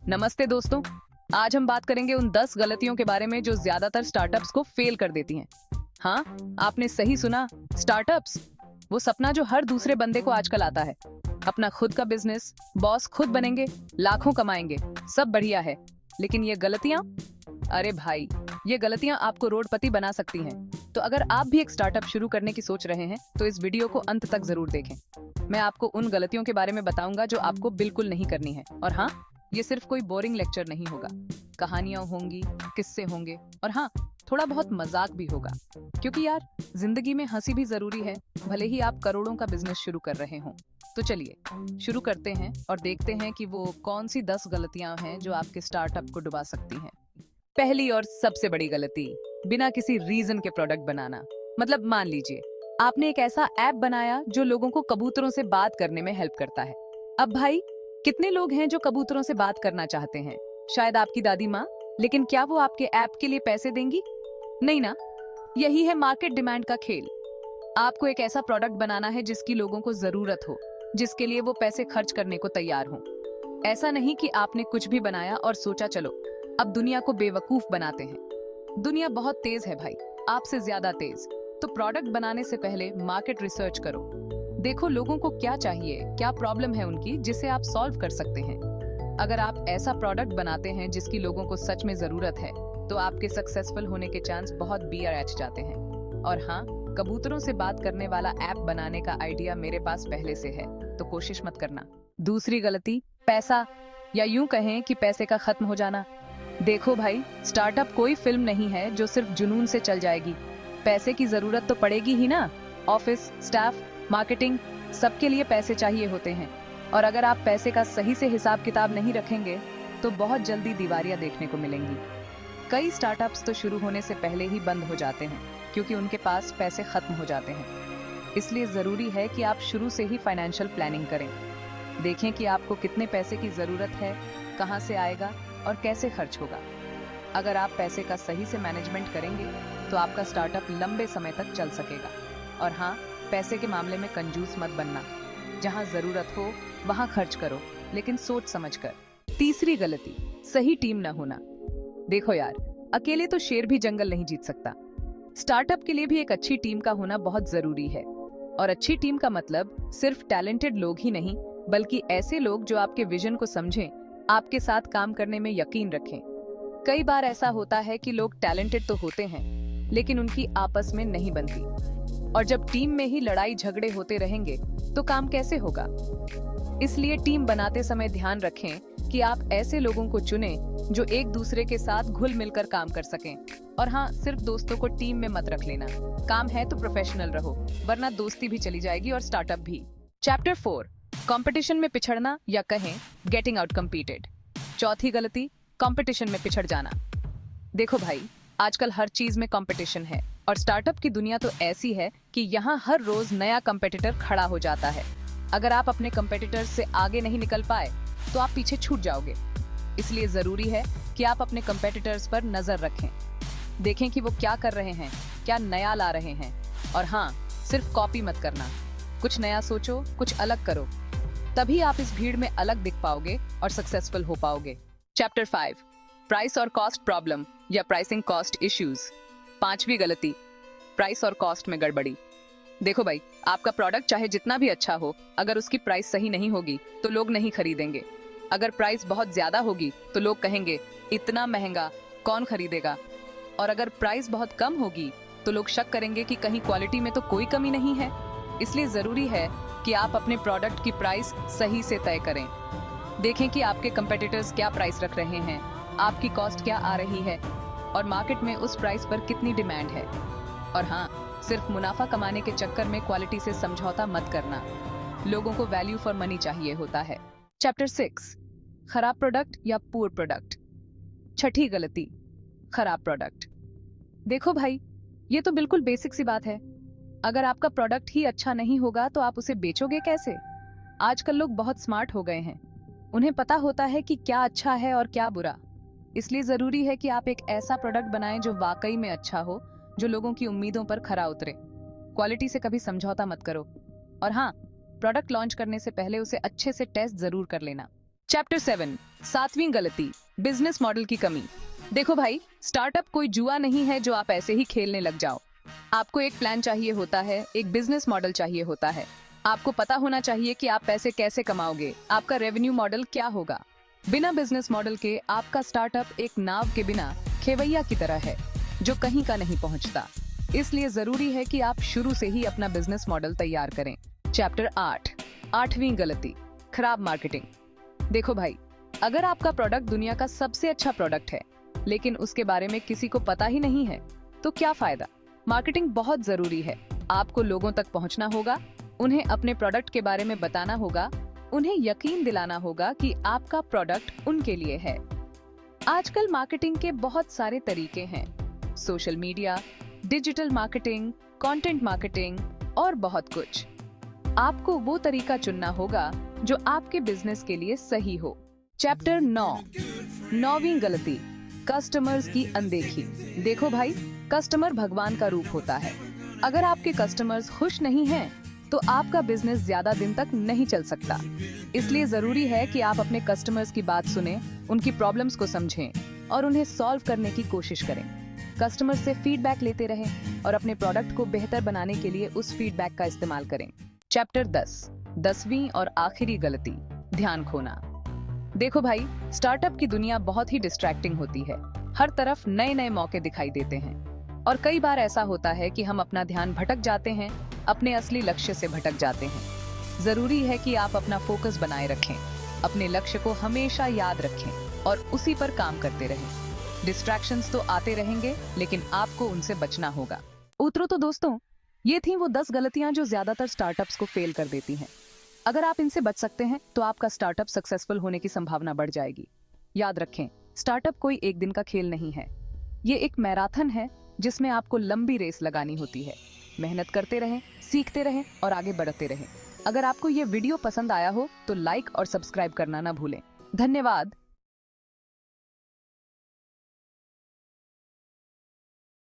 नमस्ते दोस्तों। आज हम बात करेंगे उन 10 गलतियों के बारे में जो ज्यादातर स्टार्टअप्स को फेल कर देती हैं। हाँ, आपने सही सुना, स्टार्टअप्स। वो सपना जो हर दूसरे बंदे को आजकल आता है। अपना खुद का बिजनेस, बॉस खुद बनेंगे, लाखों कमाएंगे, सब बढ़िया है। लेकिन ये गलतियां, अरे भाई, ये गलतियां आपको रोडपति बना सकती हैं। तो अगर आप भी एक स्टार्टअप शुरू करने की सोच रहे हैं तो इस वीडियो को अंत तक जरूर देखें। मैं आपको उन गलतियों के बारे में बताऊंगा जो आपको बिल्कुल नहीं करनी है। और हाँ, ये सिर्फ कोई बोरिंग लेक्चर नहीं होगा। कहानियां होंगी, किस्से होंगे और हाँ, थोड़ा बहुत मजाक भी होगा। क्योंकि यार, जिंदगी में हंसी भी जरूरी है, भले ही आप करोड़ों का बिजनेस शुरू कर रहे हों। तो चलिए शुरू करते हैं और देखते हैं कि वो कौन सी 10 गलतियां हैं जो आपके स्टार्टअप को डुबा सकती हैं। पहली और सबसे बड़ी गलती, बिना किसी रीजन के प्रोडक्ट बनाना। मतलब मान लीजिए आपने एक ऐसा ऐप बनाया जो लोगों को कबूतरों से बात करने में हेल्प करता है। अब भाई, कितने लोग हैं जो कबूतरों से बात करना चाहते हैं? शायद आपकी दादी माँ। लेकिन क्या वो आपके ऐप के लिए पैसे देंगी? नहीं ना। यही है मार्केट डिमांड का खेल। आपको एक ऐसा प्रोडक्ट बनाना है जिसकी लोगों को जरूरत हो, जिसके लिए वो पैसे खर्च करने को तैयार हो। ऐसा नहीं कि आपने कुछ भी बनाया और सोचा चलो अब दुनिया को बेवकूफ बनाते हैं। दुनिया बहुत तेज है भाई, आपसे ज्यादा तेज। तो प्रोडक्ट बनाने से पहले मार्केट रिसर्च करो। देखो लोगों को क्या चाहिए, क्या प्रॉब्लम है उनकी जिसे आप सॉल्व कर सकते हैं। अगर आप ऐसा प्रोडक्ट बनाते हैं जिसकी लोगों को सच में जरूरत है तो आपके सक्सेसफुल होने के चांस बहुत BRH जाते हैं। और हाँ, कबूतरों से बात करने वाला ऐप बनाने का आइडिया मेरे पास पहले से है, तो कोशिश मत करना। दूसरी गलती, पैसा, या यूं कहें कि पैसे का खत्म हो जाना। देखो भाई, स्टार्टअप कोई फिल्म नहीं है जो सिर्फ जुनून से चल जाएगी। पैसे की जरूरत तो पड़ेगी ही ना। ऑफिस, स्टाफ, मार्केटिंग, सबके लिए पैसे चाहिए होते हैं। और अगर आप पैसे का सही से हिसाब किताब नहीं रखेंगे तो बहुत जल्दी दीवारियां देखने को मिलेंगी। कई स्टार्टअप्स तो शुरू होने से पहले ही बंद हो जाते हैं क्योंकि उनके पास पैसे खत्म हो जाते हैं। इसलिए जरूरी है कि आप शुरू से ही फाइनेंशियल प्लानिंग करें। देखें कि आपको कितने पैसे की जरूरत है, कहां से आएगा और कैसे खर्च होगा। अगर आप पैसे का सही से मैनेजमेंट करेंगे तो आपका स्टार्टअप लंबे समय तक चल सकेगा। और हाँ, पैसे के मामले में कंजूस मत बनना। जहां जरूरत हो वहां खर्च करो, लेकिन सोच समझकर। तीसरी गलती, सही टीम न होना। देखो यार, अकेले तो शेर भी जंगल नहीं जीत सकता। स्टार्टअप के लिए भी एक अच्छी टीम का होना बहुत जरूरी है। और अच्छी टीम का मतलब सिर्फ टैलेंटेड लोग ही नहीं, बल्कि ऐसे लोग जो आपके विजन को समझें, आपके साथ काम करने में यकीन रखें। कई बार ऐसा होता है कि लोग टैलेंटेड तो होते हैं लेकिन उनकी आपस में नहीं बनती। और जब टीम में ही लड़ाई झगड़े होते रहेंगे तो काम कैसे होगा? इसलिए टीम बनाते समय ध्यान रखें कि आप ऐसे लोगों को चुनें जो एक दूसरे के साथ घुल मिलकर काम कर सकें। और हाँ, सिर्फ दोस्तों को टीम में मत रख लेना। काम है तो प्रोफेशनल रहो, वरना दोस्ती भी चली जाएगी और स्टार्टअप भी। चैप्टर 4, कंपटीशन में पिछड़ना, या कहें गेटिंग आउट कम्पीटेड। चौथी गलती, कंपटीशन में पिछड़ जाना। देखो भाई, आजकल हर चीज में कंपटीशन है और स्टार्टअप की दुनिया तो ऐसी है कि यहाँ हर रोज नया कंपेटिटर खड़ा हो जाता है। अगर आप अपने कंपेटिटर से आगे नहीं निकल पाए तो आप पीछे छूट जाओगे। इसलिए जरूरी है कि आप अपने कंपेटिटर्स पर नजर रखें। देखें कि वो क्या कर रहे हैं, क्या नया ला रहे हैं। और हाँ, सिर्फ कॉपी मत करना। कुछ नया सोचो, कुछ अलग करो। तभी आप इस भीड़ में अलग दिख पाओगे और सक्सेसफुल हो पाओगे। चैप्टर 5, प्राइस और कॉस्ट प्रॉब्लम, या प्राइसिंग कॉस्ट इश्यूज। पांचवी गलती, प्राइस और कॉस्ट में गड़बड़ी। देखो भाई, आपका प्रोडक्ट चाहे जितना भी अच्छा हो, अगर उसकी प्राइस सही नहीं होगी तो लोग नहीं खरीदेंगे। अगर प्राइस बहुत ज्यादा होगी तो लोग कहेंगे इतना महंगा कौन खरीदेगा। और अगर प्राइस बहुत कम होगी तो लोग शक करेंगे कि कहीं क्वालिटी में तो कोई कमी नहीं है। इसलिए जरूरी है कि आप अपने प्रोडक्ट की प्राइस सही से तय करें। देखें कि आपके कंपेटिटर्स क्या प्राइस रख रहे हैं, आपकी कॉस्ट क्या आ रही है और मार्केट में उस प्राइस पर कितनी डिमांड है। और हाँ, सिर्फ मुनाफा कमाने के चक्कर में क्वालिटी से समझौता मत करना। लोगों को वैल्यू फॉर मनी चाहिए होता है। चैप्टर 6, खराब प्रोडक्ट या पुअर प्रोडक्ट। छठी गलती, खराब प्रोडक्ट। देखो भाई, ये तो बिल्कुल बेसिक सी बात है। अगर आपका प्रोडक्ट ही अच्छा नहीं होगा तो आप उसे बेचोगे कैसे? आजकल लोग बहुत स्मार्ट हो गए हैं, उन्हें पता होता है कि क्या अच्छा है और क्या बुरा। इसलिए जरूरी है कि आप एक ऐसा प्रोडक्ट बनाएं जो वाकई में अच्छा हो, जो लोगों की उम्मीदों पर खरा उतरे। क्वालिटी से कभी समझौता मत करो। और हाँ, प्रोडक्ट लॉन्च करने से पहले उसे अच्छे से टेस्ट जरूर कर लेना। चैप्टर 7, 7वीं गलती, बिजनेस मॉडल की कमी। देखो भाई, स्टार्टअप कोई जुआ नहीं है जो आप ऐसे ही खेलने लग जाओ। आपको एक प्लान चाहिए होता है, एक बिजनेस मॉडल चाहिए होता है। आपको पता होना चाहिए कि आप पैसे कैसे कमाओगे, आपका रेवेन्यू मॉडल क्या होगा। बिना बिजनेस मॉडल के आपका स्टार्टअप एक नाव के बिना खेवैया की तरह है जो कहीं का नहीं पहुंचता। इसलिए जरूरी है कि आप शुरू से ही अपना बिजनेस मॉडल तैयार करें। चैप्टर 8, 8वीं गलती, खराब मार्केटिंग। देखो भाई, अगर आपका प्रोडक्ट दुनिया का सबसे अच्छा प्रोडक्ट है लेकिन उसके बारे में किसी को पता ही नहीं है तो क्या फायदा। मार्केटिंग बहुत जरूरी है। आपको लोगों तक पहुंचना होगा, उन्हें अपने प्रोडक्ट के बारे में बताना होगा, उन्हें यकीन दिलाना होगा कि आपका प्रोडक्ट उनके लिए है। आजकल मार्केटिंग के बहुत सारे तरीके हैं, social media, digital marketing, content marketing और बहुत कुछ। आपको वो तरीका चुनना होगा जो आपके बिजनेस के लिए सही हो। चैप्टर 9, 9वीं गलती, कस्टमर्स की अनदेखी। देखो भाई, कस्टमर भगवान का रूप होता है। अगर आपके कस्टमर्स खुश नहीं हैं, तो आपका बिजनेस ज्यादा दिन तक नहीं चल सकता। इसलिए जरूरी है कि आप अपने कस्टमर्स की बात सुने, उनकी प्रॉब्लम्स को समझें और उन्हें सॉल्व करने की कोशिश करें। कस्टमर से फीडबैक लेते रहें और अपने प्रोडक्ट को बेहतर बनाने के लिए उस फीडबैक का इस्तेमाल करें। चैप्टर 10, 10वीं और आखिरी गलती, ध्यान खोना। देखो भाई, स्टार्टअप की दुनिया बहुत ही डिस्ट्रैक्टिंग होती है। हर तरफ नए नए मौके दिखाई देते हैं और कई बार ऐसा होता है कि हम अपना ध्यान भटक जाते हैं, अपने असली लक्ष्य से भटक जाते हैं। जरूरी है कि आप अपना फोकस बनाए रखें, अपने लक्ष्य को हमेशा याद रखें और उसी पर काम करते रहें। डिस्ट्रैक्शंस तो आते रहेंगे लेकिन आपको उनसे बचना होगा। उतरो तो दोस्तों, ये थी वो 10 गलतियां जो ज्यादातर स्टार्टअप्स को फेल कर देती हैं। अगर आप इनसे बच सकते हैं तो आपका स्टार्टअप सक्सेसफुल होने की संभावना बढ़ जाएगी। याद रखें, स्टार्टअप कोई एक दिन का खेल नहीं है। ये एक मैराथन है जिसमें आपको लंबी रेस लगानी होती है। मेहनत करते रहें, सीखते रहें और आगे बढ़ते रहें। अगर आपको ये वीडियो पसंद आया हो तो लाइक और सब्सक्राइब करना ना भूलें। धन्यवाद।